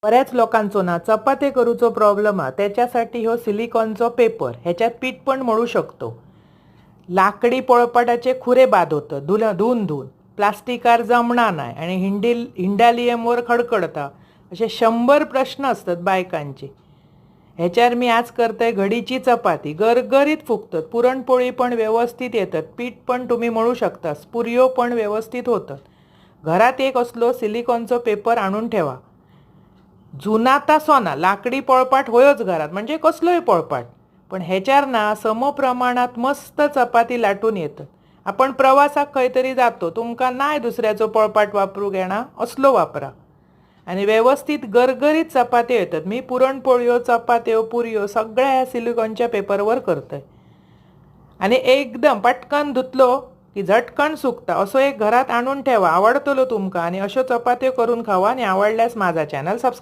बऱ्याच लोकांचो ना चपाती करूचो प्रॉब्लेम हा, त्याच्यासाठी हो सिलिकॉनचो पेपर, ह्याच्यात पीठ पण मळू शकतो. लाकडी पोळपाटाचे खुरे बाद होतं धुवून धुवून, प्लास्टिकार जमणार नाही आणि हिंडालियमवर खडखडता, असे 100 प्रश्न असतात बायकांचे. ह्याच्यावर मी आज करतोय घडीची चपाती. गरगरीत फुगतात, पुरणपोळी पण व्यवस्थित येतात, पीठ पण तुम्ही मळू शकता, पुऱ्यो पण व्यवस्थित होतात. घरात एक असलो सिलिकॉनचो पेपर आणून ठेवा. जुना ता सोना, लाकडी पोळपाट होयोच घरात, म्हणजे कसलोय पोळपाट, पण ह्याच्यावर ना समप्रमाणात मस्त चपाती लाटून येतं. आपण प्रवासाक खंयतरी जातो, तुमका नाही दुसऱ्याचो पोळपाट वापरूंक येणार, असलो वापरा आणि व्यवस्थित गरगरीत चपात्यो येतात. मी पुरणपोळ्यो, चपात्यो, पुऱ्यो सगळ्या ह्या सिलिकॉनच्या पेपरवर करतोय आणि एकदम पटकन धुतलो की झटकन सुकता. असो एक घरात आणून ठेवा, आवडतलो तुमका आणि अशो चपात्यो करून खावा आणि आवडल्यास माझा चॅनल सबस्क्राईब